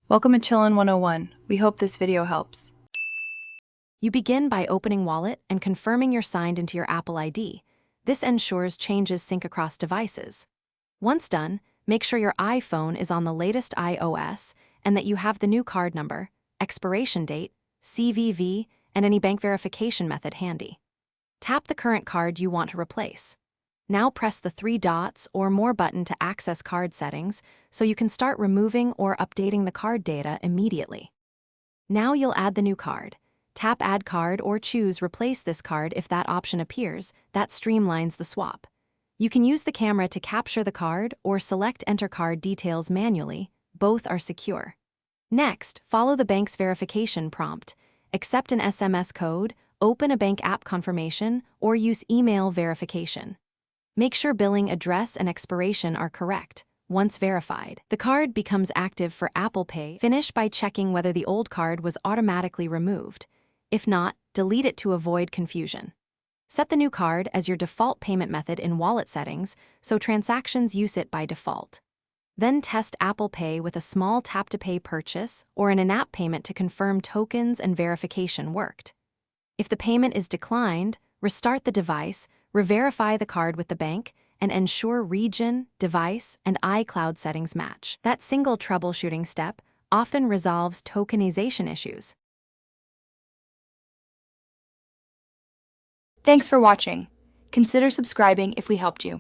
Welcome to Chillin' 101. We hope this video helps. You begin by opening Wallet and confirming you're signed into your Apple ID. This ensures changes sync across devices. Once done, make sure your iPhone is on the latest iOS and that you have the new card number, expiration date, CVV, and any bank verification method handy. Tap the current card you want to replace. Now press the three dots or more button to access card settings so you can start removing or updating the card data immediately. Now you'll add the new card. Tap Add Card or choose Replace this card if that option appears. That streamlines the swap. You can use the camera to capture the card or select Enter Card Details manually. Both are secure. Next, follow the bank's verification prompt. Accept an SMS code, open a bank app confirmation, or use email verification. Make sure billing address and expiration are correct. Once verified, the card becomes active for Apple Pay. Finish by checking whether the old card was automatically removed. If not, delete it to avoid confusion. Set the new card as your default payment method in wallet settings so transactions use it by default. Then test Apple Pay with a small tap-to-pay purchase or an in-app payment to confirm tokens and verification worked. If the payment is declined, restart the device, re-verify the card with the bank, and ensure region, device, and iCloud settings match. That single troubleshooting step often resolves tokenization issues. Thanks for watching. Consider subscribing if we helped you.